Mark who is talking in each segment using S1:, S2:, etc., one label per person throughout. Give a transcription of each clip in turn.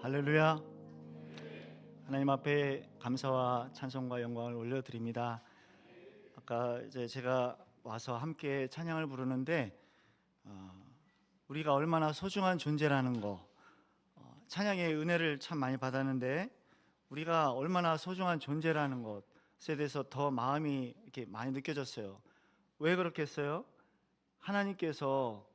S1: 할렐루야. 하나님 앞에 감사와 찬송과 영광을 올려드립니다. 아까 이제 제가 와서 함께 찬양을 부르는데 우리가 얼마나 소중한 존재라는 거, 찬양의 은혜를 참 많이 받았는데 우리가 얼마나 소중한 존재라는 것에 대해서 더 마음이 이렇게 많이 느껴졌어요. 왜 그렇겠어요? 하나님께서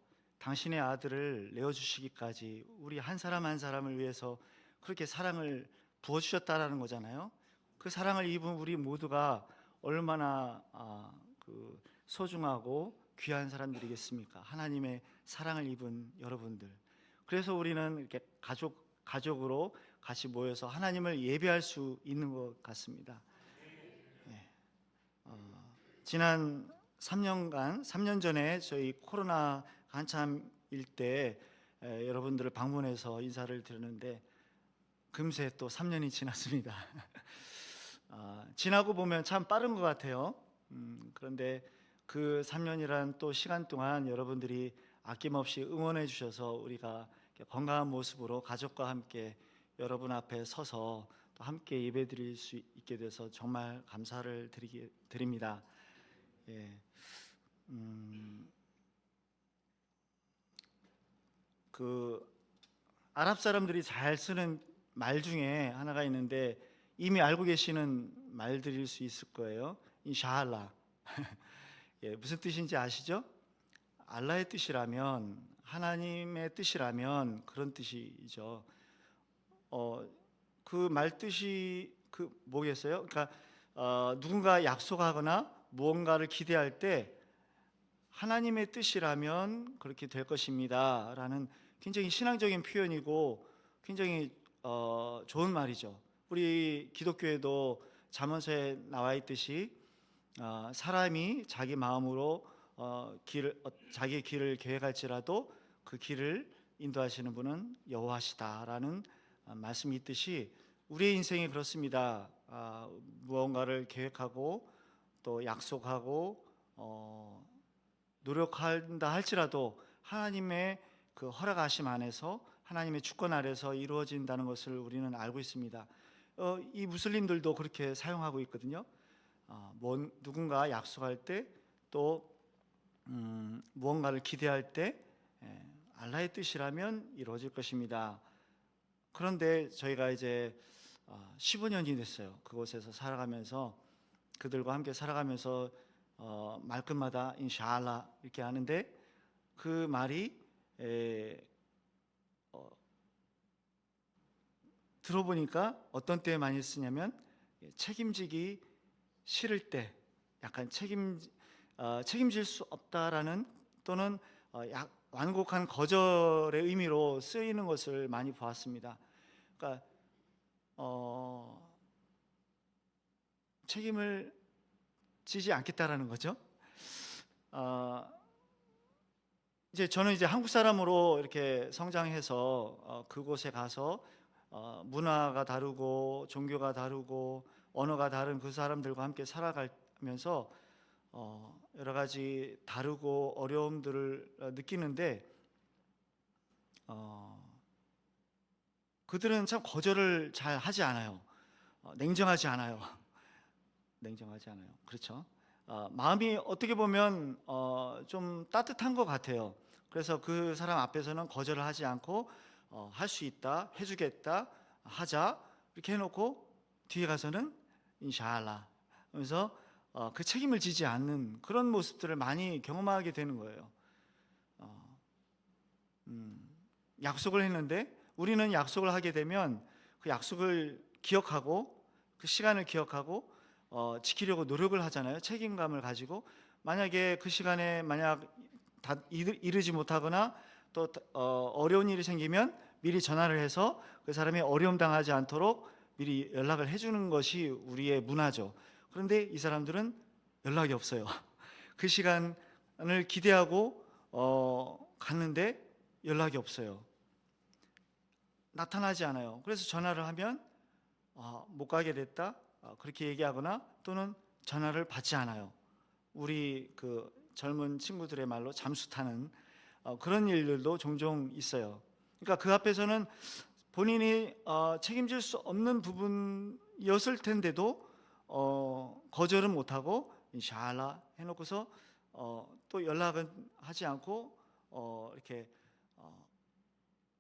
S1: 당신의 아들을 내어주시기까지 우리 한 사람 한 사람을 위해서 그렇게 사랑을 부어주셨다라는 거잖아요. 그 사랑을 입은 우리 모두가 얼마나 소중하고 귀한 사람들이겠습니까? 하나님의 사랑을 입은 여러분들. 그래서 우리는 이렇게 가족으로 같이 모여서 하나님을 예배할 수 있는 것 같습니다. 네. 지난 3년 전에 저희 코로나 한참일 때 여러분들을 방문해서 인사를 드렸는데 금세 또 3년이 지났습니다. 지나고 보면 참 빠른 것 같아요. 그런데 그 3년이란 또 시간 동안 여러분들이 아낌없이 응원해 주셔서 우리가 건강한 모습으로 가족과 함께 여러분 앞에 서서 또 함께 예배 드릴 수 있게 돼서 정말 감사를 드립니다. 예. 그 아랍 사람들이 잘 쓰는 말 중에 하나가 있는데 이미 알고 계시는 말들일 수 있을 거예요. 인샤알라. 예, 무슨 뜻인지 아시죠? 알라의 뜻이라면, 하나님의 뜻이라면 그런 뜻이죠. 그 말 뜻이 뭐겠어요? 그러니까 누군가 약속하거나 무언가를 기대할 때 하나님의 뜻이라면 그렇게 될 것입니다 라는 굉장히 신앙적인 표현이고 굉장히 좋은 말이죠. 우리 기독교에도 잠언서에 나와 있듯이 사람이 자기 마음으로 자기의 길을 계획할지라도 그 길을 인도하시는 분은 여호와시다라는 말씀이 있듯이 우리의 인생이 그렇습니다. 무언가를 계획하고 또 약속하고 노력한다 할지라도 하나님의 그 허락하심 안에서 하나님의 주권 아래서 이루어진다는 것을 우리는 알고 있습니다. 이 무슬림들도 그렇게 사용하고 있거든요. 누군가 약속할 때 또 무언가를 기대할 때 알라의 뜻이라면 이루어질 것입니다. 그런데 저희가 이제 15년이 됐어요. 그곳에서 살아가면서 그들과 함께 살아가면서 말끝마다 인샤알라 이렇게 하는데 그 말이 들어보니까 어떤 때에 많이 쓰냐면 책임지기 싫을 때, 약간 책임질 수 없다라는 또는 완곡한 거절의 의미로 쓰이는 것을 많이 보았습니다. 그러니까 책임을 지지 않겠다라는 거죠. 이제 저는 한국 사람으로 이렇게 성장해서 그곳에 가서 문화가 다르고 종교가 다르고 언어가 다른 그 사람들과 함께 살아가면서 여러 가지 다르고 어려움들을 느끼는데 그들은 참 거절을 잘 하지 않아요. 냉정하지 않아요. 냉정하지 않아요. 그렇죠? 마음이 어떻게 보면 좀 따뜻한 것 같아요. 그래서 그 사람 앞에서는 거절을 하지 않고 할 수 있다, 해주겠다, 하자 이렇게 해놓고 뒤에 가서는 인샤알라 하면서 그 책임을 지지 않는 그런 모습들을 많이 경험하게 되는 거예요. 약속을 했는데 우리는 약속을 하게 되면 그 약속을 기억하고 그 시간을 기억하고 지키려고 노력을 하잖아요. 책임감을 가지고 만약에 그 시간에 이르지 못하거나 또 어려운 일이 생기면 미리 전화를 해서 그 사람이 어려움 당하지 않도록 미리 연락을 해주는 것이 우리의 문화죠. 그런데 이 사람들은 연락이 없어요. 그 시간을 기대하고 갔는데 연락이 없어요. 나타나지 않아요. 그래서 전화를 하면 못 가게 됐다 그렇게 얘기하거나 또는 전화를 받지 않아요. 우리 그 젊은 친구들의 말로 잠수 타는 그런 일들도 종종 있어요. 그러니까 그 앞에서는 본인이 책임질 수 없는 부분이었을 텐데도 거절은 못하고 인샬라 해놓고서 또 연락은 하지 않고 이렇게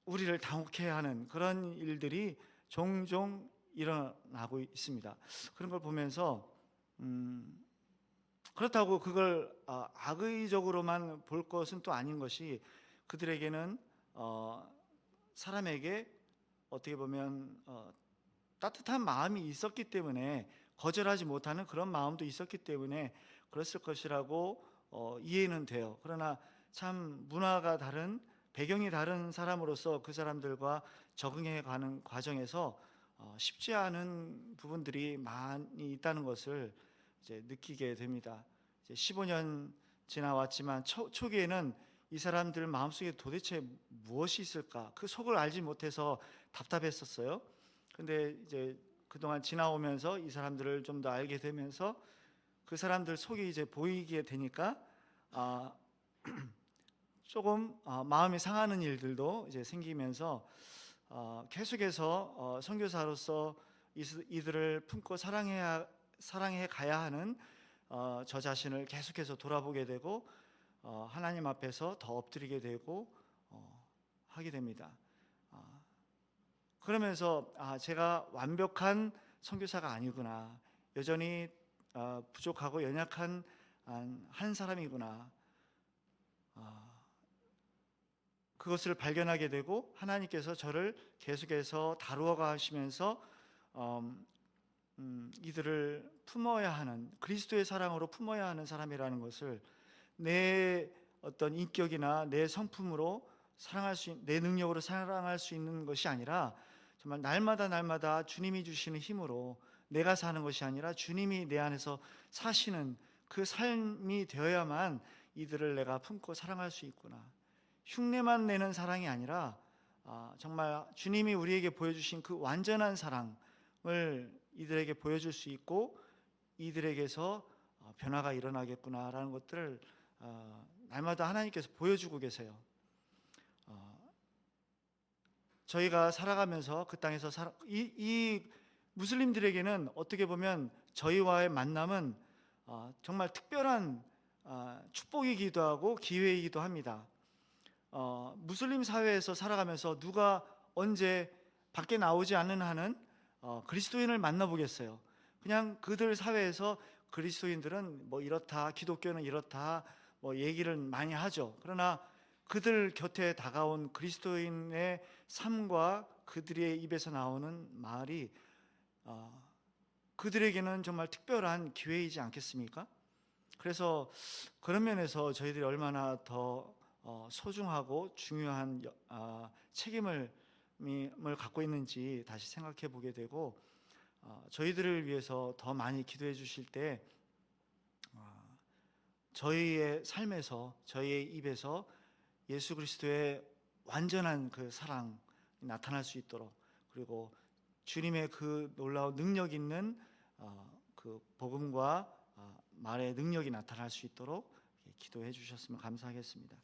S1: 우리를 당혹해하는 그런 일들이 종종 일어나고 있습니다. 그런 걸 보면서 그렇다고 그걸 악의적으로만 볼 것은 또 아닌 것이, 그들에게는 사람에게 어떻게 보면 따뜻한 마음이 있었기 때문에, 거절하지 못하는 그런 마음도 있었기 때문에 그랬을 것이라고 이해는 돼요. 그러나 참 문화가 다른, 배경이 다른 사람으로서 그 사람들과 적응해 가는 과정에서 쉽지 않은 부분들이 많이 있다는 것을 이제 느끼게 됩니다. 이제 15년 지나왔지만 초기에는 이 사람들 마음속에 도대체 무엇이 있을까, 그 속을 알지 못해서 답답했었어요. 근데 이제 그동안 지나오면서 이 사람들을 좀 더 알게 되면서 그 사람들 속이 이제 보이게 되니까 조금 마음이 상하는 일들도 이제 생기면서 계속해서 선교사로서 이들을 품고 사랑해 가야 하는 저 자신을 계속해서 돌아보게 되고 하나님 앞에서 더 엎드리게 되고 하게 됩니다. 그러면서 제가 완벽한 선교사가 아니구나, 여전히 부족하고 연약한 한 사람이구나, 그것을 발견하게 되고 하나님께서 저를 계속해서 다루어 가시면서 이들을 품어야 하는, 그리스도의 사랑으로 품어야 하는 사람이라는 것을 내 어떤 인격이나 내 성품으로 내 능력으로 사랑할 수 있는 것이 아니라 정말 날마다 주님이 주시는 힘으로 내가 사는 것이 아니라 주님이 내 안에서 사시는 그 삶이 되어야만 이들을 내가 품고 사랑할 수 있구나. 흉내만 내는 사랑이 아니라 정말 주님이 우리에게 보여주신 그 완전한 사랑을 이들에게 보여줄 수 있고 이들에게서 변화가 일어나겠구나라는 것들을 날마다 하나님께서 보여주고 계세요. 저희가 살아가면서 그 땅에서 이 무슬림들에게는 어떻게 보면 저희와의 만남은 정말 특별한 축복이기도 하고 기회이기도 합니다. 무슬림 사회에서 살아가면서 누가 언제 밖에 나오지 않는 한은 그리스도인을 만나보겠어요. 그냥 그들 사회에서 그리스도인들은 뭐 이렇다, 기독교는 이렇다, 뭐 얘기를 많이 하죠. 그러나 그들 곁에 다가온 그리스도인의 삶과 그들의 입에서 나오는 말이 그들에게는 정말 특별한 기회이지 않겠습니까? 그래서 그런 면에서 저희들이 얼마나 더 소중하고 중요한 책임을 갖고 있는지 다시 생각해 보게 되고, 저희들을 위해서 더 많이 기도해 주실 때 저희의 삶에서, 저희의 입에서 예수 그리스도의 완전한 그 사랑이 나타날 수 있도록, 그리고 주님의 그 놀라운 능력 있는 그 복음과 말의 능력이 나타날 수 있도록 기도해 주셨으면 감사하겠습니다.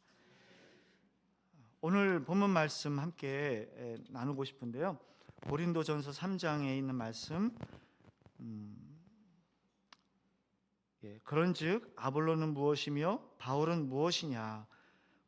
S1: 오늘 본문 말씀 함께 나누고 싶은데요, 고린도전서 3장에 있는 말씀, 그런즉 아볼로는 무엇이며 바울은 무엇이냐,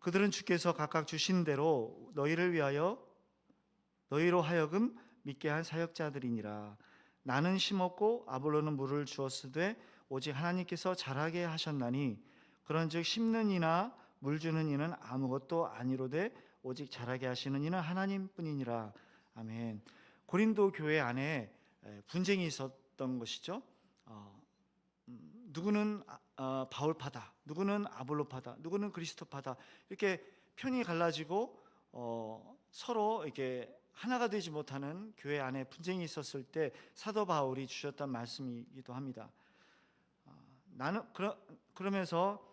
S1: 그들은 주께서 각각 주신 대로 너희로 하여금 믿게 한 사역자들이니라. 나는 심었고 아볼로는 물을 주었으되 오직 하나님께서 자라게 하셨나니, 그런즉 심는 이나 물 주는 이는 아무것도 아니로되 오직 자라게 하시는 이는 하나님뿐이니라. 아멘. 고린도 교회 안에 분쟁이 있었던 것이죠. 누구는 바울파다, 누구는 아볼로파다, 누구는 그리스도파다, 이렇게 편이 갈라지고 서로 이렇게 하나가 되지 못하는 교회 안에 분쟁이 있었을 때 사도 바울이 주셨던 말씀이기도 합니다. 나는 그러면서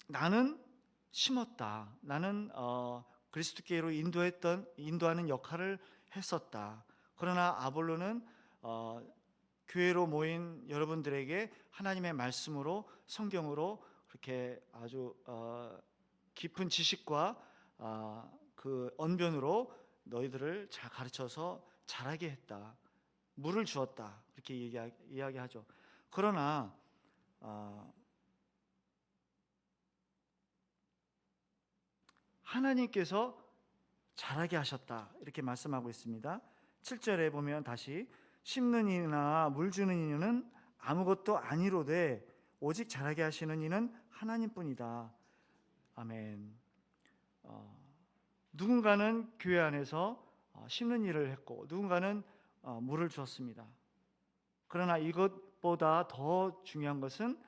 S1: 나는 심었다, 나는 그리스도께로 인도하는 역할을 했었다. 그러나 아볼로는 교회로 모인 여러분들에게 하나님의 말씀으로, 성경으로 그렇게 아주 깊은 지식과 그 언변으로 너희들을 잘 가르쳐서 자라게 했다. 물을 주었다. 이렇게 이야기하죠. 그러나 하나님께서 자라게 하셨다. 이렇게 말씀하고 있습니다. 7절에 보면 다시 심는 이나 물 주는 이는 아무것도 아니로되 오직 자라게 하시는 이는 하나님뿐이다. 아멘. 누군가는 교회 안에서 심는 일을 했고 누군가는 물을 주었습니다. 그러나 이것보다 더 중요한 것은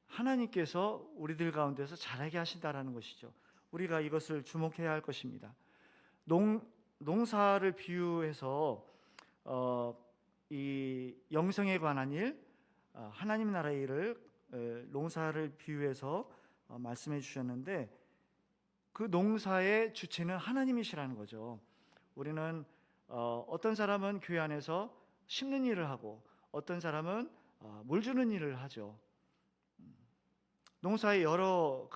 S1: 하나님께서 우리들 가운데서 자라게 하신다라는 것이죠. 우리가 이것을 주목해야 할 것입니다. 농사를 비유해서 이 영성에 관한 일, 하나님 나라의 일을 농사를 비유해서 말씀해 주셨는데 그 농사의 주체는 하나님이시라는 거죠. 우리는 어떤 사람은 교회 안에서 심는 일을 하고 어떤 사람은 물 주는 일을 하죠. 농사에 여러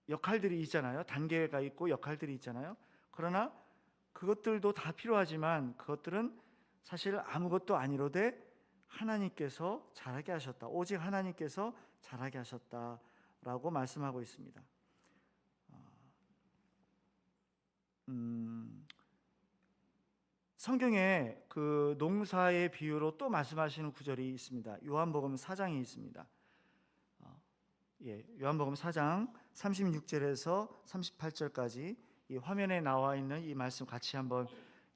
S1: 역할들이 있잖아요. 단계가 있고 역할들이 있잖아요. 그러나 그것들도 다 필요하지만 그것들은 사실 아무것도 아니로되 하나님께서 자라게 하셨다. 오직 하나님께서 자라게 하셨다라고 말씀하고 있습니다. 성경에 그 농사의 비유로 또 말씀하시는 구절이 있습니다. 요한복음 4장이 있습니다. 요한복음 4장 36절에서 38절까지 이 화면에 나와 있는 이 말씀 같이 한번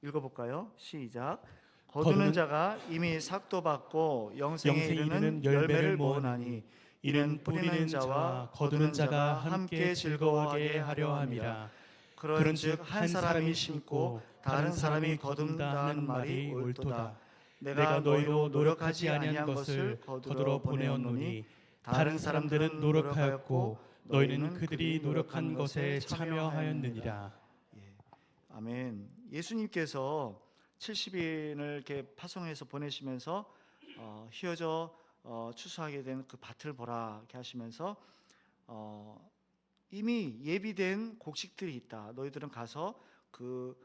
S1: 읽어볼까요? 시작. 거두는 자가 이미 삭도 받고 영생에 이르는 열매를 모으나니 이는 뿌리는 자와 거두는 자가 함께 즐거워하게 하려 함이라. 그런즉 한 사람이 심고 다른 사람이 거둔다는 말이 옳도다. 내가 너희로 노력하지 아니한 것을 거두러 보내었노니 다른 사람들은 노력하였고 너희는 그들이 노력한 것에 참여하였느니라. 아멘. 예수님께서 70인을 이렇게 파송해서 보내시면서 휘어져 추수하게 된 그 밭을 보라 이렇게 하시면서 이미 예비된 곡식들이 있다. 너희들은 가서 그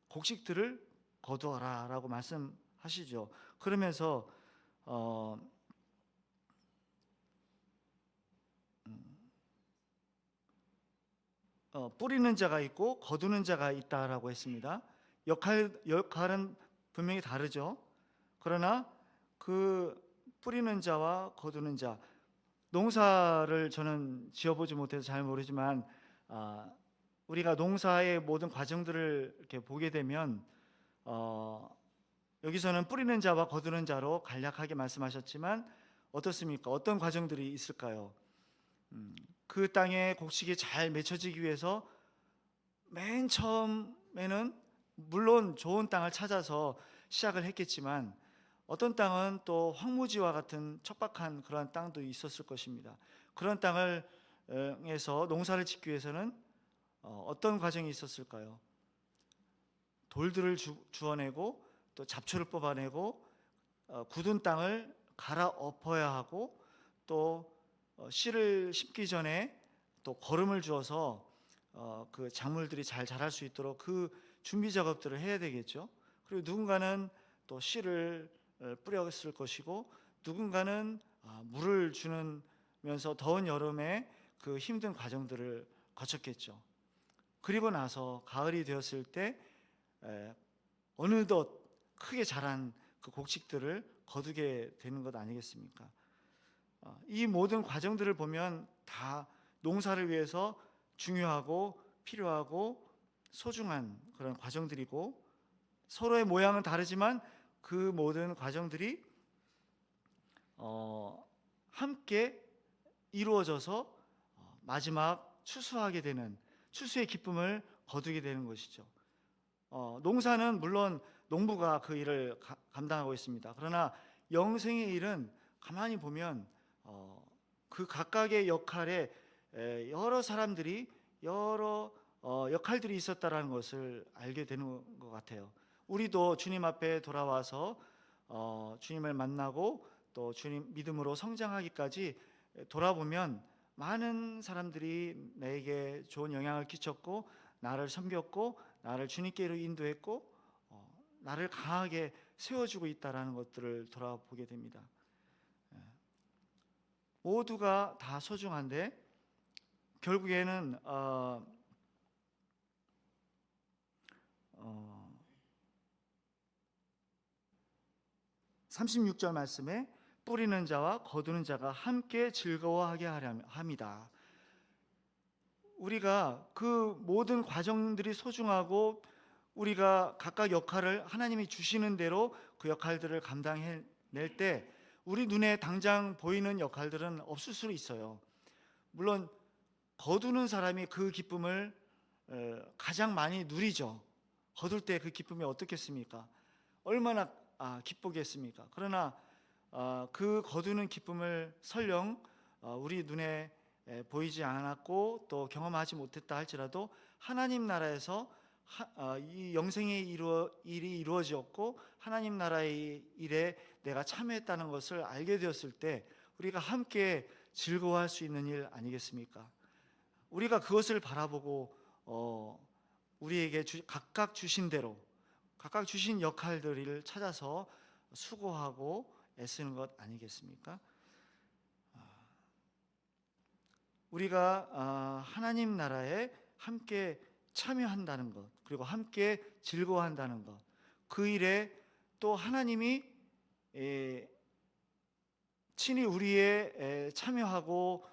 S1: 곡식들을 거두어라라고 말씀하시죠. 그러면서 뿌리는 자가 있고 거두는 자가 있다라고 했습니다. 역할은 분명히 다르죠. 그러나 그 뿌리는 자와 거두는 자, 농사를 저는 지어보지 못해서 잘 모르지만 우리가 농사의 모든 과정들을 이렇게 보게 되면 여기서는 뿌리는 자와 거두는 자로 간략하게 말씀하셨지만 어떻습니까? 어떤 과정들이 있을까요? 그 땅에 곡식이 잘 맺혀지기 위해서 맨 처음에는 물론 좋은 땅을 찾아서 시작을 했겠지만 어떤 땅은 또 황무지와 같은 척박한 그런 땅도 있었을 것입니다. 그런 땅에서 농사를 짓기 위해서는 어떤 과정이 있었을까요? 돌들을 주워내고 또 잡초를 뽑아내고 굳은 땅을 갈아 엎어야 하고 또 씨를 심기 전에 또 거름을 주어서 그 작물들이 잘 자랄 수 있도록 그 준비 작업들을 해야 되겠죠. 그리고 누군가는 또 씨를 뿌렸을 것이고 누군가는 물을 주면서 더운 여름에 그 힘든 과정들을 거쳤겠죠. 그리고 나서 가을이 되었을 때 어느덧 크게 자란 그 곡식들을 거두게 되는 것 아니겠습니까? 이 모든 과정들을 보면 다 농사를 위해서 중요하고 필요하고 소중한 그런 과정들이고 서로의 모양은 다르지만 그 모든 과정들이 함께 이루어져서 마지막 추수하게 되는 추수의 기쁨을 거두게 되는 것이죠. 농사는 물론 농부가 그 일을 감당하고 있습니다. 그러나 영생의 일은 가만히 보면 그 각각의 역할에 여러 사람들이 여러 역할들이 있었다라는 것을 알게 되는 것 같아요. 우리도 주님 앞에 돌아와서 주님을 만나고 또 주님 믿음으로 성장하기까지 돌아보면 많은 사람들이 나에게 좋은 영향을 끼쳤고 나를 섬겼고 나를 주님께로 인도했고 나를 강하게 세워주고 있다라는 것들을 돌아보게 됩니다. 모두가 다 소중한데 결국에는 36절 말씀에 뿌리는 자와 거두는 자가 함께 즐거워하게 하려 합니다. 우리가 그 모든 과정들이 소중하고 우리가 각각 역할을 하나님이 주시는 대로 그 역할들을 감당해낼 때 우리 눈에 당장 보이는 역할들은 없을 수 있어요. 물론 거두는 사람이 그 기쁨을 가장 많이 누리죠. 거둘 때 그 기쁨이 어떻겠습니까? 얼마나 기쁘겠습니까? 그러나 그 거두는 기쁨을 설령 우리 눈에 보이지 않았고 또 경험하지 못했다 할지라도 하나님 나라에서 이 영생의 일이 이루어졌고 하나님 나라의 일에 내가 참여했다는 것을 알게 되었을 때 우리가 함께 즐거워할 수 있는 일 아니겠습니까? 우리가 그것을 바라보고 우리에게 각각 주신 대로 각각 주신 역할들을 찾아서 수고하고 애쓰는 것 아니겠습니까? 우리가 하나님 나라에 함께 참여한다는 것, 그리고 함께 즐거워한다는 것, 그 일에 또 하나님이 친히 우리의 참여하고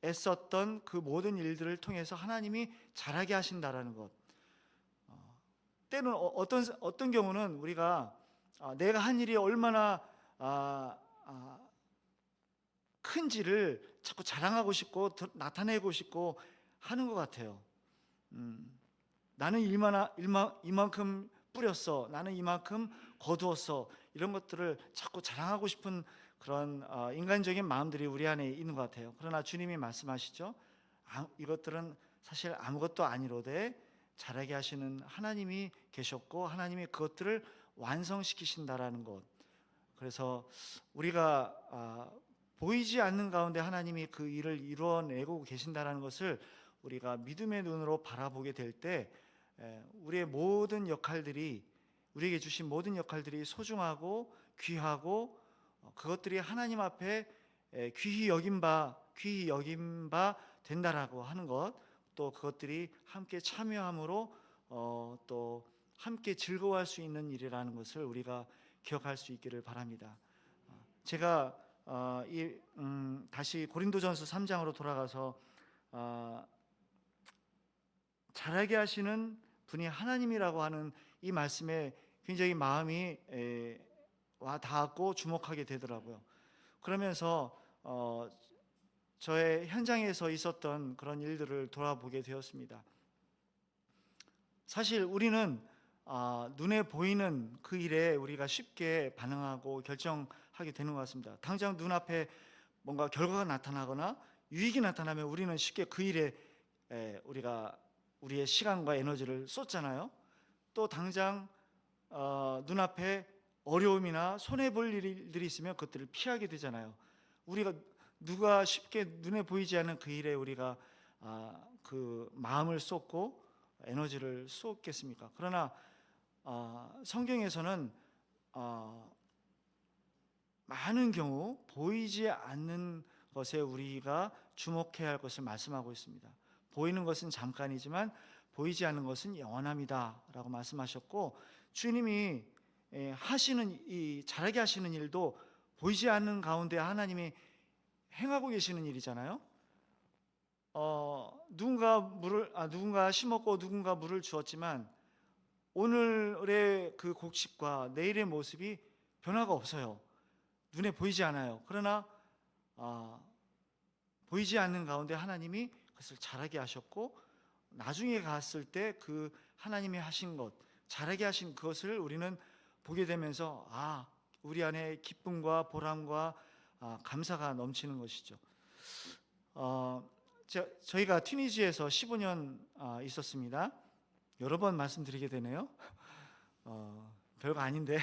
S1: 애썼던 그 모든 일들을 통해서 하나님이 잘하게 하신다라는 것. 때는 어떤 경우는 우리가 내가 한 일이 얼마나 큰지를 자꾸 자랑하고 싶고 나타내고 싶고 하는 것 같아요. 나는 이만큼 뿌렸어, 나는 이만큼 거두었어, 이런 것들을 자꾸 자랑하고 싶은 그런 인간적인 마음들이 우리 안에 있는 것 같아요. 그러나 주님이 말씀하시죠. 이것들은 사실 아무것도 아니로되 잘하게 하시는 하나님이 계셨고 하나님이 그것들을 완성시키신다라는 것. 그래서 우리가 보이지 않는 가운데 하나님이 그 일을 이루어내고 계신다라는 것을 우리가 믿음의 눈으로 바라보게 될 때 우리의 모든 역할들이, 우리에게 주신 모든 역할들이 소중하고 귀하고 그것들이 하나님 앞에 귀히 여긴 바 된다라고 하는 것, 또 그것들이 함께 참여함으로 또 함께 즐거워할 수 있는 일이라는 것을 우리가 기억할 수 있기를 바랍니다. 제가 다시 고린도전서 3장으로 돌아가서 잘하게 하시는 분이 하나님이라고 하는 이 말씀에 굉장히 마음이 와 닿았고 주목하게 되더라고요. 그러면서 저의 현장에서 있었던 그런 일들을 돌아보게 되었습니다. 사실 우리는 눈에 보이는 그 일에 우리가 쉽게 반응하고 결정하게 되는 것 같습니다. 당장 눈앞에 뭔가 결과가 나타나거나 유익이 나타나면 우리는 쉽게 그 일에 우리가 우리의 시간과 에너지를 쏟잖아요. 또 당장 눈앞에 어려움이나 손해볼 일들이 있으면 그것들을 피하게 되잖아요. 우리가 누가 쉽게 눈에 보이지 않는 그 일에 우리가 그 마음을 쏟고 에너지를 쏟겠습니까? 그러나 성경에서는 많은 경우 보이지 않는 것에 우리가 주목해야 할 것을 말씀하고 있습니다. 보이는 것은 잠깐이지만 보이지 않는 것은 영원합니다 라고 말씀하셨고, 주님이 하시는 이 잘하게 하시는 일도 보이지 않는 가운데 하나님이 행하고 계시는 일이잖아요. 누군가 심었고 누군가 물을 주었지만 오늘의 그 곡식과 내일의 모습이 변화가 없어요. 눈에 보이지 않아요. 그러나 보이지 않는 가운데 하나님이 그것을 잘하게 하셨고, 나중에 갔을 때 그 하나님이 하신 것, 잘하게 하신 그것을 우리는 보게 되면서 우리 안에 기쁨과 보람과 감사가 넘치는 것이죠. 저희가 튀니지에서 15년 있었습니다. 여러 번 말씀드리게 되네요. 별거 아닌데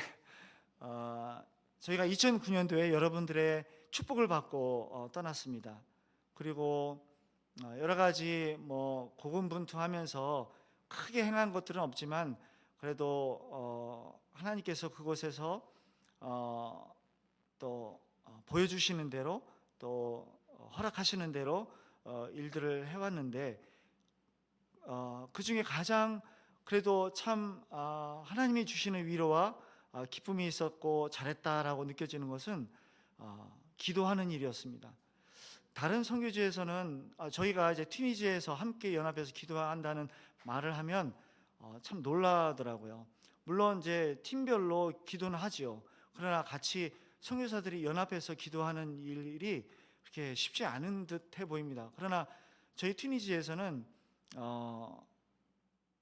S1: 저희가 2009년도에 여러분들의 축복을 받고 떠났습니다. 그리고 여러 가지 고군분투하면서 크게 행한 것들은 없지만 그래도 하나님께서 그곳에서 또 보여주시는 대로 또 허락하시는 대로 일들을 해왔는데 그 중에 가장 그래도 참 하나님이 주시는 위로와 기쁨이 있었고 잘했다라고 느껴지는 것은 기도하는 일이었습니다. 다른 선교지에서는 저희가 이제 튀니지에서 함께 연합해서 기도한다는 말을 하면 참 놀라더라고요. 물론 이제 팀별로 기도는 하지요. 그러나 같이 선교사들이 연합해서 기도하는 일이 그렇게 쉽지 않은 듯해 보입니다. 그러나 저희 튀니지에서는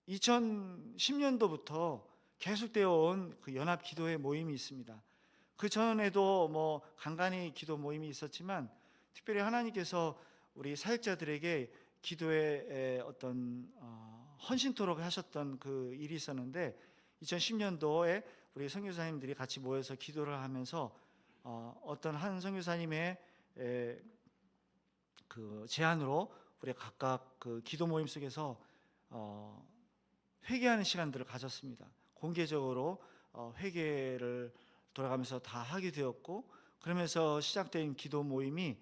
S1: 2010년도부터 계속되어 온 그 연합 기도회 모임이 있습니다. 그 전에도 간간히 기도 모임이 있었지만 특별히 하나님께서 우리 사역자들에게 기도에 어떤 헌신토록 하셨던 그 일이 있었는데 2010년도에 우리 선교사님들이 같이 모여서 기도를 하면서 어떤 한 선교사님의 그 제안으로 우리 각각 그 기도 모임 속에서 회개하는 시간들을 가졌습니다. 공개적으로 회개를 돌아가면서 다 하게 되었고, 그러면서 시작된 기도 모임이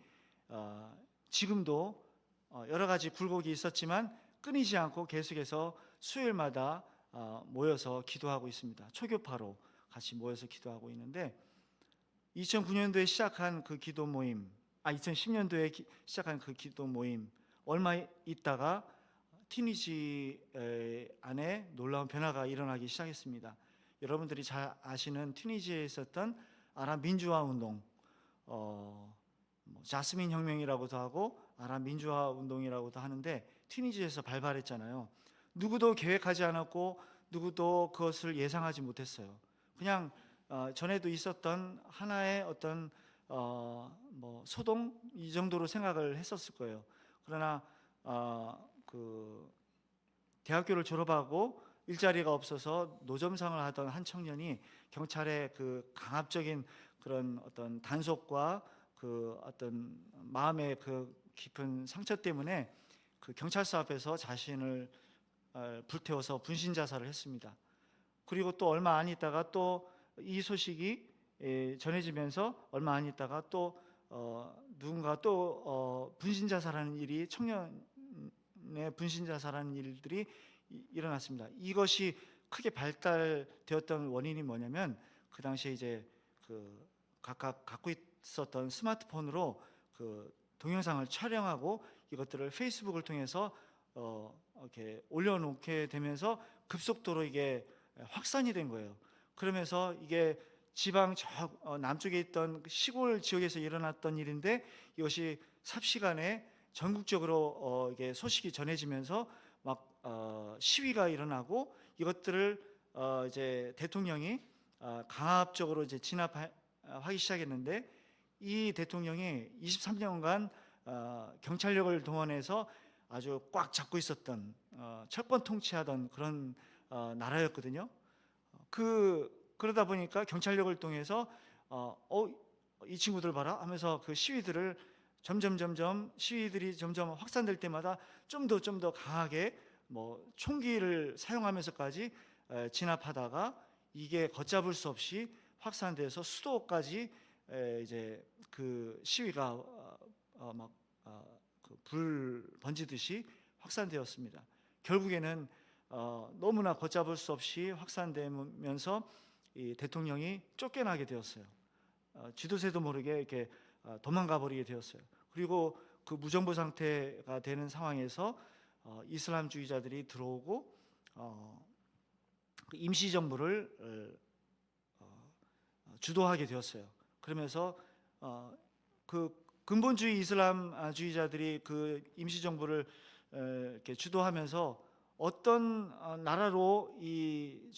S1: 지금도 여러 가지 굴곡이 있었지만 끊이지 않고 계속해서 수요일마다 모여서 기도하고 있습니다. 초교파로 같이 모여서 기도하고 있는데 2009년도에 시작한 그 기도 모임, 2010년도에 시작한 그 기도 모임 얼마 있다가 튀니지 안에 놀라운 변화가 일어나기 시작했습니다. 여러분들이 잘 아시는 튀니지에 있었던 아랍 민주화 운동, 자스민 혁명이라고도 하고 아랍 민주화 운동이라고도 하는데 튀니지에서 발발했잖아요. 누구도 계획하지 않았고 누구도 그것을 예상하지 못했어요. 그냥 전에도 있었던 하나의 어떤 소동 이 정도로 생각을 했었을 거예요. 그러나 그 대학교를 졸업하고 일자리가 없어서 노점상을 하던 한 청년이 경찰의 그 강압적인 그런 어떤 단속과 그 어떤 마음의 그 깊은 상처 때문에 그 경찰서 앞에서 자신을 불태워서 분신 자살을 했습니다. 그리고 또 얼마 안 있다가 또 이 소식이 전해지면서 얼마 안 있다가 또 누군가 또 분신 자살하는 일이 청년의 분신 자살하는 일들이 일어났습니다. 이것이 크게 발달되었던 원인이 뭐냐면 그 당시에 이제 그 각각 갖고 있었던 스마트폰으로 그 동영상을 촬영하고 이것들을 페이스북을 통해서 이렇게 올려놓게 되면서 급속도로 이게 확산이 된 거예요. 그러면서 이게 지방 남쪽에 있던 시골 지역에서 일어났던 일인데 이것이 삽시간에 전국적으로 이게 소식이 전해지면서 막 시위가 일어나고 이것들을 이제 대통령이 강압적으로 이제 진압하기 시작했는데 이 대통령이 23년간 경찰력을 동원해서 아주 꽉 잡고 있었던 철권 통치하던 그런 나라였거든요. 그러다 보니까 경찰력을 통해서 이 친구들 봐라 하면서 그 시위들을 시위들이 점점 확산될 때마다 좀 더 강하게 총기를 사용하면서까지 진압하다가 이게 걷잡을 수 없이 확산돼서 수도까지 이제 그 시위가 불 번지듯이 확산되었습니다. 결국에는 너무나 걷잡을 수 없이 확산되면서 이 대통령이 쫓겨나게 되었어요. 쥐도새도 모르게 이렇게 도망가 버리게 되었어요. 그리고 그 무정부 상태가 되는 상황에서 이슬람주의자들이 들어오고 임시 정부를 주도하게 되었어요. 그러면서 그 근본주의 이슬람주의자들이 그 임시 정부를 이렇게 주도하면서 어떤 나라로 이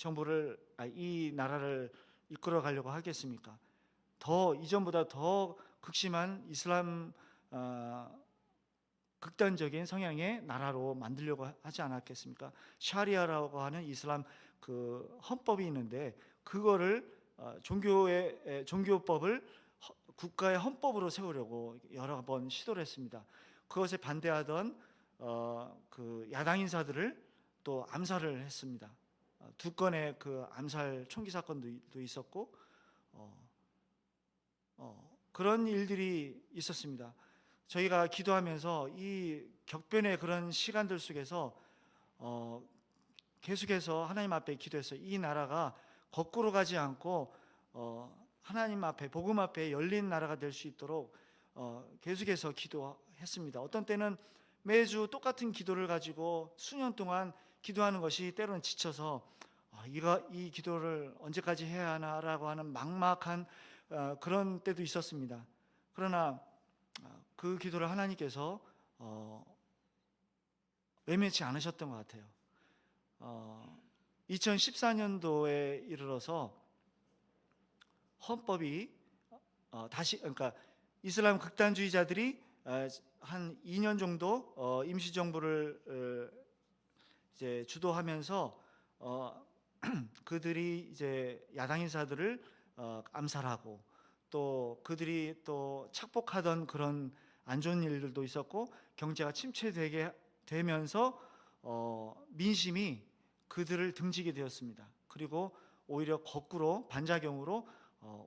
S1: 나라를 이끌어 가려고 하겠습니까? 이전보다 더 극심한 이슬람 극단적인 성향의 나라로 만들려고 하지 않았겠습니까? 샤리아라고 하는 이슬람 그 헌법이 있는데 그거를 종교법을 국가의 헌법으로 세우려고 여러 번 시도를 했습니다. 그것에 반대하던 그 야당 인사들을 또 암살을 했습니다. 두 건의 그 암살 총기 사건도 있었고 그런 일들이 있었습니다. 저희가 기도하면서 이 격변의 그런 시간들 속에서 계속해서 하나님 앞에 기도해서 이 나라가 거꾸로 가지 않고 하나님 앞에 복음 앞에 열린 나라가 될 수 있도록 계속해서 기도했습니다. 어떤 때는 매주 똑같은 기도를 가지고 수년 동안 기도하는 것이 때로는 지쳐서 이 기도를 언제까지 해야 하나라고 하는 막막한 그런 때도 있었습니다. 그러나 그 기도를 하나님께서 외면치 않으셨던 것 같아요. 2014년도에 이르러서 헌법이 다시, 그러니까 이슬람 극단주의자들이 한 2년 정도 임시정부를 이제 주도하면서 그들이 이제 야당 인사들을 암살하고 또 그들이 또 착복하던 그런 안 좋은 일들도 있었고 경제가 침체되게 되면서 민심이 그들을 등지게 되었습니다. 그리고 오히려 거꾸로 반작용으로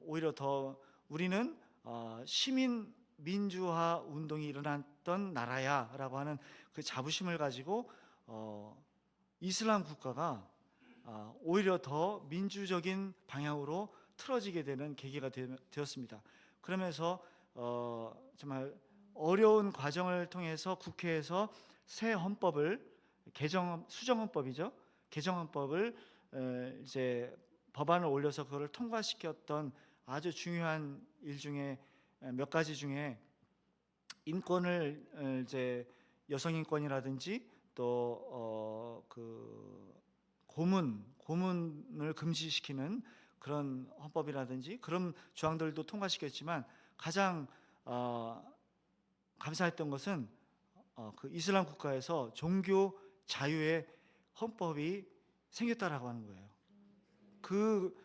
S1: 오히려 더 우리는 시민 민주화 운동이 일어났던 나라야라고 하는 그 자부심을 가지고 이슬람 국가가 오히려 더 민주적인 방향으로 틀어지게 되는 계기가 되었습니다. 그러면서 정말 어려운 과정을 통해서 국회에서 새 헌법을 수정헌법이죠. 개정헌법을 이제 법안을 올려서 그걸 통과시켰던 아주 중요한 일 중에 몇 가지 중에 인권을 이제 여성 인권이라든지 또 그 고문을 금지시키는 그런 헌법이라든지 그런 조항들도 통과시켰지만 가장 감사했던 것은 그 이슬람 국가에서 종교 자유의 헌법이 생겼다라고 하는 거예요. 그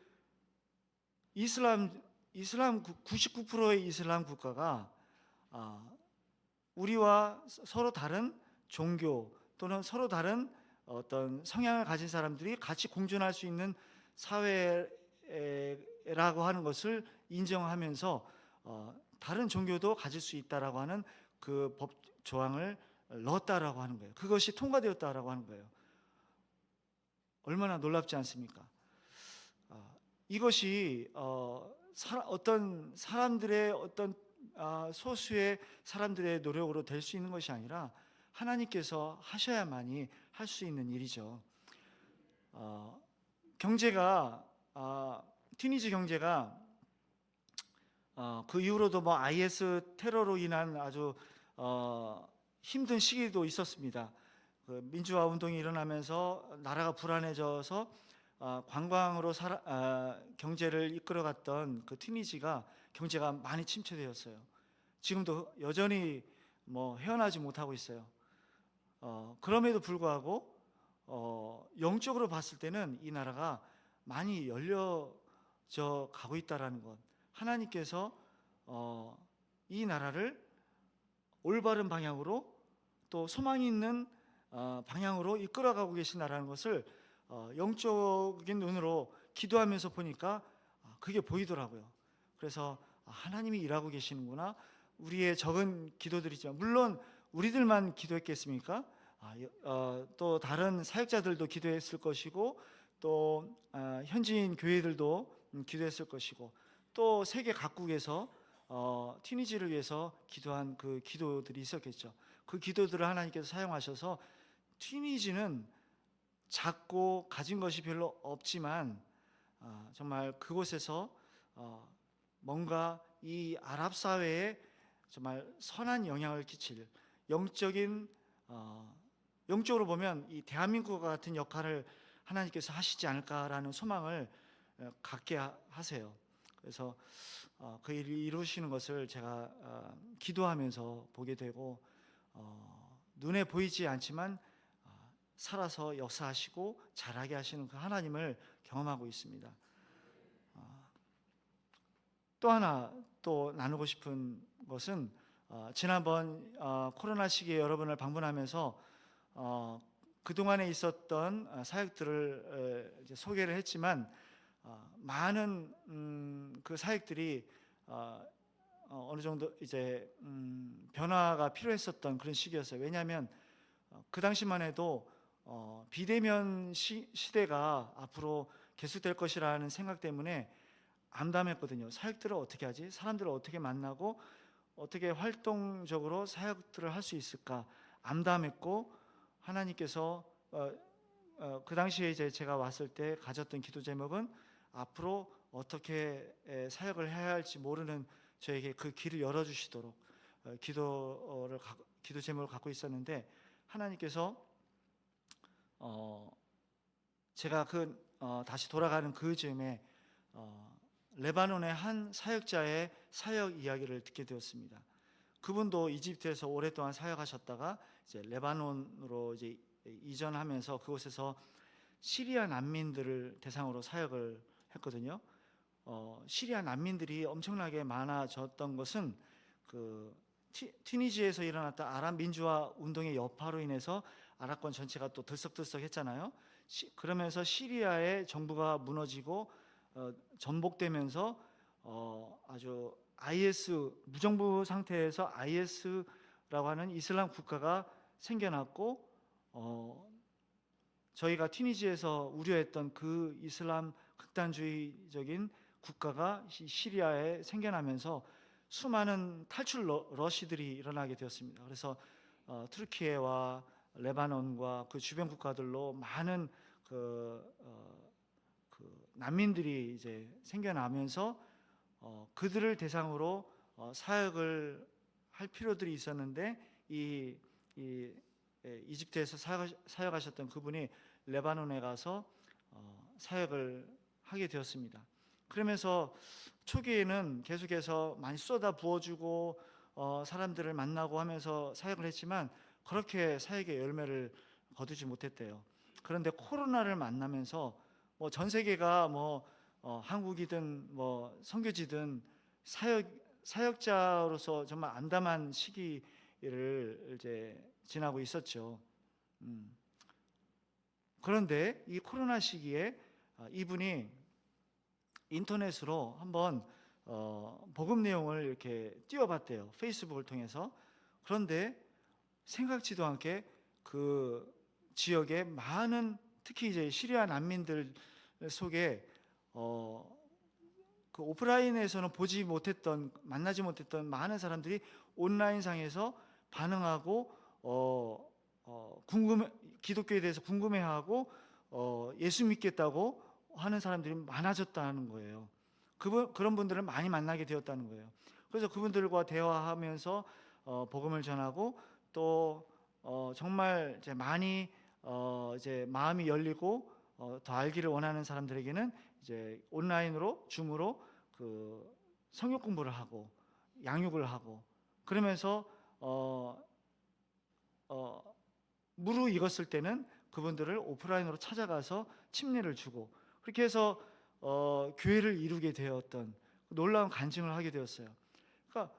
S1: 이슬람 99%의 이슬람 국가가 우리와 서로 다른 종교 또는 서로 다른 어떤 성향을 가진 사람들이 같이 공존할 수 있는 사회라고 하는 것을 인정하면서 다른 종교도 가질 수 있다라고 하는 그 법 조항을 넣었다라고 하는 거예요. 그것이 통과되었다라고 하는 거예요. 얼마나 놀랍지 않습니까? 이것이 어떤 사람들의 어떤 소수의 사람들의 노력으로 될 수 있는 것이 아니라 하나님께서 하셔야만이 할 수 있는 일이죠. 경제가 튀니지 경제가 그 이후로도 뭐 IS 테러로 인한 아주 힘든 시기도 있었습니다. 그 민주화 운동이 일어나면서 나라가 불안해져서 관광으로 경제를 이끌어갔던 그 튀니지가 경제가 많이 침체되었어요. 지금도 여전히 뭐 헤어나지 못하고 있어요. 그럼에도 불구하고 영적으로 봤을 때는 이 나라가 많이 열려져 가고 있다라는 것, 하나님께서 이 나라를 올바른 방향으로 또 소망이 있는 방향으로 이끌어가고 계시다라는 것을 영적인 눈으로 기도하면서 보니까 그게 보이더라고요. 그래서 하나님이 일하고 계시는구나. 우리의 적은 기도들이지만 물론 우리들만 기도했겠습니까? 또 다른 사역자들도 기도했을 것이고 또 현지인 교회들도 기도했을 것이고 또 세계 각국에서 튀니지를 위해서 기도한 그 기도들이 있었겠죠. 그 기도들을 하나님께서 사용하셔서 튀니지는 작고 가진 것이 별로 없지만 정말 그곳에서 뭔가 이 아랍 사회에 정말 선한 영향을 끼칠 영적으로 보면 이 대한민국과 같은 역할을 하나님께서 하시지 않을까라는 소망을 갖게 하세요. 그래서 그 일을 이루시는 것을 제가 기도하면서 보게 되고 눈에 보이지 않지만 살아서 역사하시고 잘하게 하시는 그 하나님을 경험하고 있습니다. 또 하나 또 나누고 싶은 것은 지난번 코로나 시기에 여러분을 방문하면서 그동안에 있었던 사역들을 이제 소개를 했지만 많은 그 사역들이 어느 정도 이제 변화가 필요했었던 그런 시기였어요. 왜냐하면 그 당시만 해도 비대면 시대가 앞으로 계속될 것이라는 생각 때문에 암담했거든요. 사역들을 어떻게 하지? 사람들을 어떻게 만나고 어떻게 활동적으로 사역들을 할 수 있을까? 암담했고, 하나님께서 그 당시에 이제 제가 왔을 때 가졌던 기도 제목은 앞으로 어떻게 사역을 해야 할지 모르는 저에게 그 길을 열어주시도록 기도 제목을 갖고 있었는데, 하나님께서 제가 다시 돌아가는 그 즈음에 레바논의 한 사역자의 사역 이야기를 듣게 되었습니다. 그분도 이집트에서 오랫동안 사역하셨다가 이제 레바논으로 이제 이전하면서 그곳에서 시리아 난민들을 대상으로 사역을 했거든요. 시리아 난민들이 엄청나게 많아졌던 것은 그 튀니지에서 일어났던 아랍 민주화 운동의 여파로 인해서 아랍권 전체가 또 들썩들썩했잖아요. 그러면서 시리아의 정부가 무너지고 전복되면서 아주 IS 무정부 상태에서 IS라고 하는 이슬람 국가가 생겨났고 저희가 튀니지에서 우려했던 그 이슬람 극단주의적인 국가가 시리아에 생겨나면서 수많은 탈출 러시들이 일어나게 되었습니다. 그래서 터키와 레바논과 그 주변 국가들로 많은 그 난민들이 이제 생겨나면서 그들을 대상으로 사역을 할 필요들이 있었는데 이집트에서 사역하셨던 그분이 레바논에 가서 사역을 하게 되었습니다. 그러면서 초기에는 계속해서 많이 쏟아 부어주고 사람들을 만나고 하면서 사역을 했지만 그렇게 사역의 열매를 거두지 못했대요. 그런데 코로나를 만나면서 뭐 전 세계가 한국이든 선교지든 사역자로서 정말 암담한 시기를 이제 지나고 있었죠. 그런데 이 코로나 시기에 이분이 인터넷으로 한번 복음 내용을 이렇게 띄워봤대요. 페이스북을 통해서. 그런데 생각지도 않게 그 지역에 많은 특히 이제 시리아 난민들 속에 그 오프라인에서는 보지 못했던 만나지 못했던 많은 사람들이 온라인상에서 반응하고 기독교에 대해서 궁금해하고 예수 믿겠다고 하는 사람들이 많아졌다는 거예요. 그런 분들을 많이 만나게 되었다는 거예요. 그래서 그분들과 대화하면서 복음을 전하고 또 정말 이제 많이 이제 마음이 열리고 더 알기를 원하는 사람들에게는 이제 온라인으로 줌으로 그 성역 공부를 하고 양육을 하고 그러면서 무르익었을 때는 그분들을 오프라인으로 찾아가서 침례를 주고 그렇게 해서 교회를 이루게 되었던 놀라운 간증을 하게 되었어요. 그러니까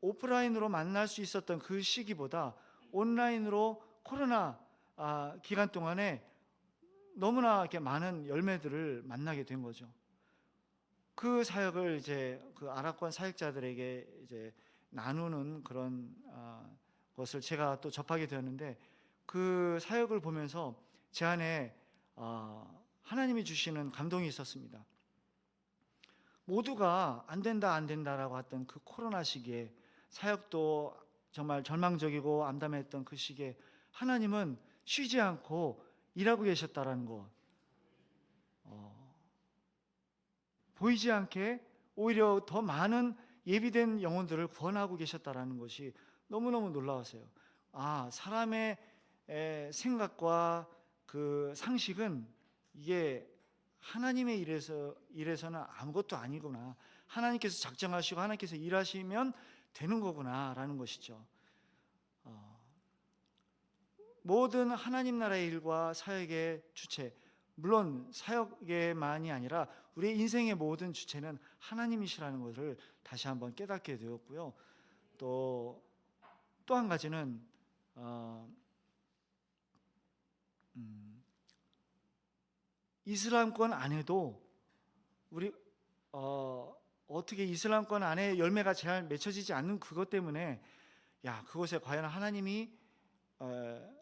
S1: 오프라인으로 만날 수 있었던 그 시기보다 온라인으로 코로나 기간 동안에 너무나 이렇게 많은 열매들을 만나게 된 거죠. 그 사역을 이제 그 아랍권 사역자들에게 이제 나누는 그런 것을 제가 또 접하게 되었는데 그 사역을 보면서 제 안에 하나님이 주시는 감동이 있었습니다. 모두가 안 된다라고 했던 그 코로나 시기에 사역도 정말 절망적이고 암담했던 그 시기에 하나님은 쉬지 않고 일하고 계셨다라는 것, 보이지 않게 오히려 더 많은 예비된 영혼들을 구원하고 계셨다라는 것이 너무너무 놀라웠어요. 사람의 생각과 그 상식은 이게 하나님의 일에서는 아무것도 아니구나. 하나님께서 작정하시고 하나님께서 일하시면 되는 거구나라는 것이죠. 모든 하나님 나라의 일과 사역의 주체, 물론 사역에만이 아니라 우리의 인생의 모든 주체는 하나님이시라는 것을 다시 한번 깨닫게 되었고요. 또 한 가지는 이슬람권 안에도 우리 어떻게 이슬람권 안에 열매가 잘 맺혀지지 않는 그것 때문에 그곳에 과연 하나님이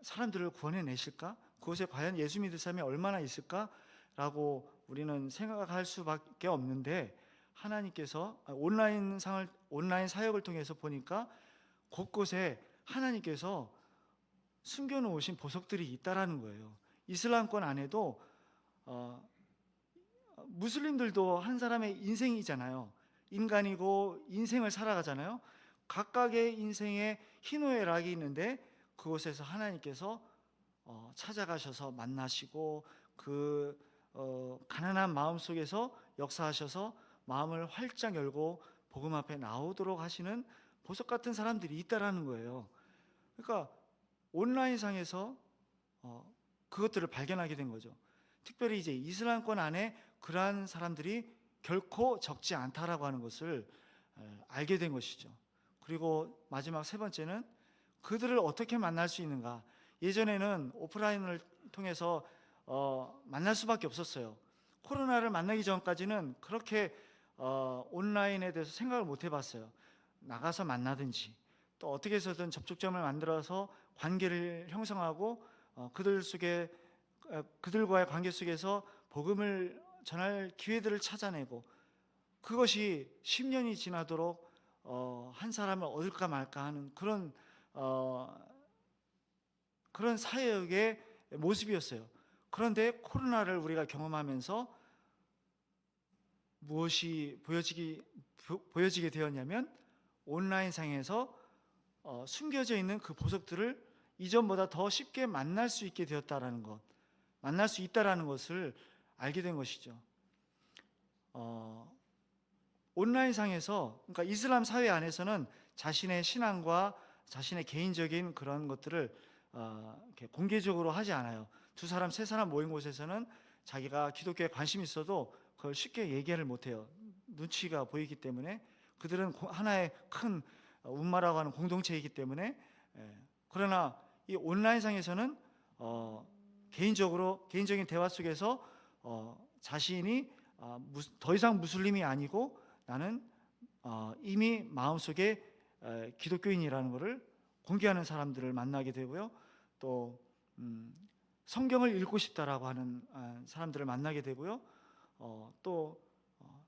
S1: 사람들을 구원해내실까? 그곳에 과연 예수 믿을 사람이 얼마나 있을까라고 우리는 생각할 수밖에 없는데, 하나님께서 온라인 사역을 통해서 보니까 곳곳에 하나님께서 숨겨놓으신 보석들이 있다라는 거예요. 이슬람권 안에도 무슬림들도 한 사람의 인생이잖아요. 인간이고 인생을 살아가잖아요. 각각의 인생에 희노애락이 있는데 그곳에서 하나님께서 찾아가셔서 만나시고 그 가난한 마음 속에서 역사하셔서 마음을 활짝 열고 복음 앞에 나오도록 하시는 보석 같은 사람들이 있다라는 거예요. 그러니까 온라인상에서 그것들을 발견하게 된 거죠. 특별히 이제 이슬람권 안에 그러한 사람들이 결코 적지 않다라고 하는 것을 알게 된 것이죠. 그리고 마지막 세 번째는 그들을 어떻게 만날 수 있는가. 예전에는 오프라인을 통해서 만날 수밖에 없었어요. 코로나를 만나기 전까지는 그렇게 온라인에 대해서 생각을 못 해봤어요. 나가서 만나든지 또 어떻게 해서든 접촉점을 만들어서 관계를 형성하고 그들과의 관계 속에서 복음을 전할 기회들을 찾아내고, 그것이 10년이 지나도록 한 사람을 얻을까 말까 하는 그런 사역의 모습이었어요. 그런데 코로나를 우리가 경험하면서 무엇이 보여지게 되었냐면, 온라인상에서 숨겨져 있는 그 보석들을 이전보다 더 쉽게 만날 수 있게 되었다라는 것, 만날 수 있다라는 것을 알게 된 것이죠. 온라인상에서, 그러니까 이슬람 사회 안에서는 자신의 신앙과 자신의 개인적인 그런 것들을 이렇게 공개적으로 하지 않아요. 두 사람, 세 사람 모인 곳에서는 자기가 기독교에 관심이 있어도 그걸 쉽게 얘기를 못해요. 눈치가 보이기 때문에. 그들은 하나의 큰 움마라고 하는 공동체이기 때문에. 그러나 이 온라인상에서는 개인적인 대화 속에서 자신이 더 이상 무슬림이 아니고 나는 이미 마음속에 기독교인이라는 것을 공개하는 사람들을 만나게 되고요. 또 성경을 읽고 싶다라고 하는 사람들을 만나게 되고요. 또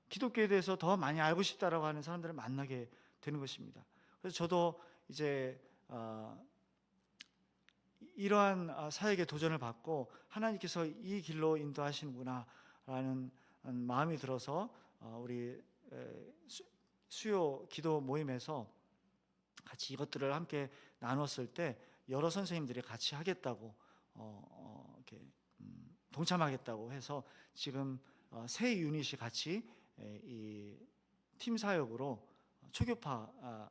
S1: 기독교에 대해서 더 많이 알고 싶다라고 하는 사람들을 만나게 되는 것입니다. 그래서 저도 이제 이러한 사역에 도전을 받고 하나님께서 이 길로 인도하시는구나라는 마음이 들어서 우리 수요 기도 모임에서 같이 이것들을 함께 나눴을 때 여러 선생님들이 같이 하겠다고 이렇게 동참하겠다고 해서 지금 세 유닛이 같이 이 팀 사역으로 초교파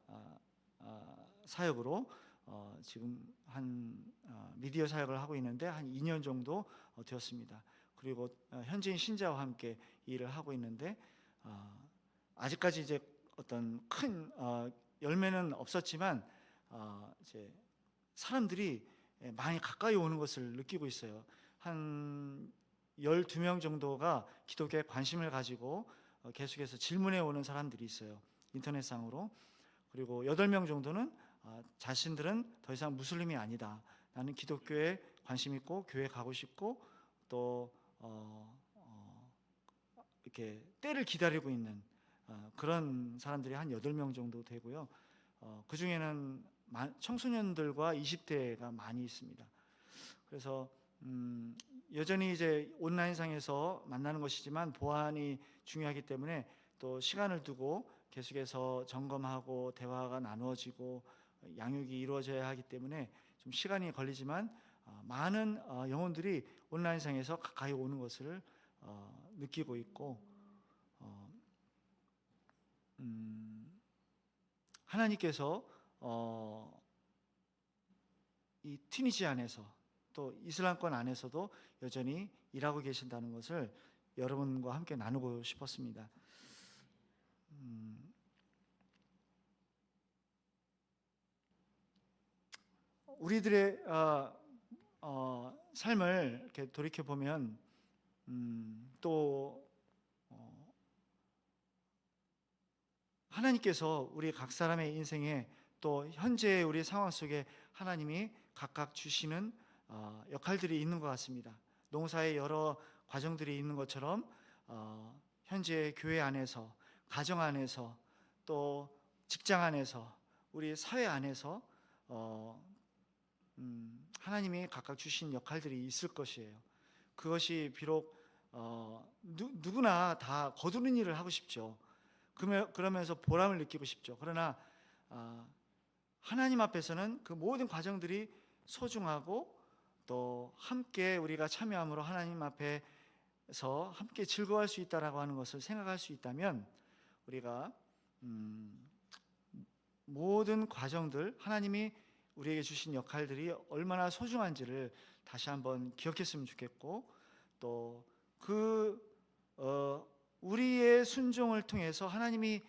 S1: 사역으로 지금 한 미디어 사역을 하고 있는데 한 2년 정도 되었습니다. 그리고 현지인 신자와 함께 일을 하고 있는데 아직까지 이제 어떤 큰 열매는 없었지만 이제 사람들이 많이 가까이 오는 것을 느끼고 있어요. 한 12명 정도가 기독교에 관심을 가지고 계속해서 질문해 오는 사람들이 있어요. 인터넷상으로. 그리고 8명 정도는 자신들은 더 이상 무슬림이 아니다. 나는 기독교에 관심 있고 교회 가고 싶고 또 이렇게 때를 기다리고 있는 그런 사람들이 한 8명 정도 되고요. 그 중에는 청소년들과 20대가 많이 있습니다. 그래서 여전히 이제 온라인상에서 만나는 것이지만 보안이 중요하기 때문에 또 시간을 두고 계속해서 점검하고 대화가 나누어지고 양육이 이루어져야 하기 때문에 좀 시간이 걸리지만 많은 영혼들이 온라인상에서 가까이 오는 것을 느끼고 있고, 하나님께서 이 튀니지 안에서 또 이슬람권 안에서도 여전히 일하고 계신다는 것을 여러분과 함께 나누고 싶었습니다. 우리들의 삶을 이렇게 돌이켜 보면 또 하나님께서 우리 각 사람의 인생에 또 현재의 우리 상황 속에 하나님이 각각 주시는 역할들이 있는 것 같습니다. 농사의 여러 과정들이 있는 것처럼 현재 교회 안에서, 가정 안에서, 또 직장 안에서, 우리 사회 안에서 하나님이 각각 주신 역할들이 있을 것이에요. 그것이 비록 누구나 다 거두는 일을 하고 싶죠. 그러면서 보람을 느끼고 싶죠. 그러나 하나님 앞에서는 그 모든 과정들이 소중하고 또 함께 우리가 참여함으로 하나님 앞에서 함께 즐거워할 수 있다라고 하는 것을 생각할 수 있다면 우리가 모든 과정들, 하나님이 우리에게 주신 역할들이 얼마나 소중한지를 다시 한번 기억했으면 좋겠고, 또 우리의 순종을 통해서 하나님이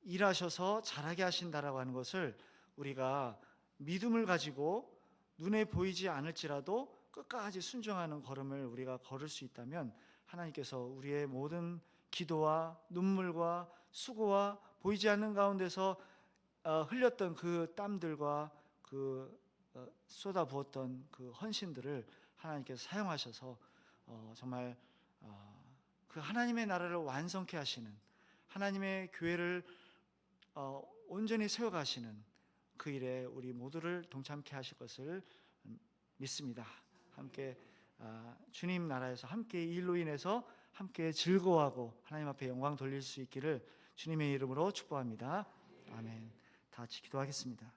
S1: 일하셔서 잘하게 하신다라고 하는 것을 우리가 믿음을 가지고 눈에 보이지 않을지라도 끝까지 순종하는 걸음을 우리가 걸을 수 있다면 하나님께서 우리의 모든 기도와 눈물과 수고와 보이지 않는 가운데서 흘렸던 그 땀들과 그 쏟아부었던 그 헌신들을 하나님께서 사용하셔서 정말 그 하나님의 나라를 완성케 하시는, 하나님의 교회를 온전히 세워가시는 그 일에 우리 모두를 동참케 하실 것을 믿습니다. 함께 주님 나라에서 함께 이 일로 인해서 함께 즐거워하고 하나님 앞에 영광 돌릴 수 있기를 주님의 이름으로 축복합니다. 아멘. 다 같이 기도하겠습니다.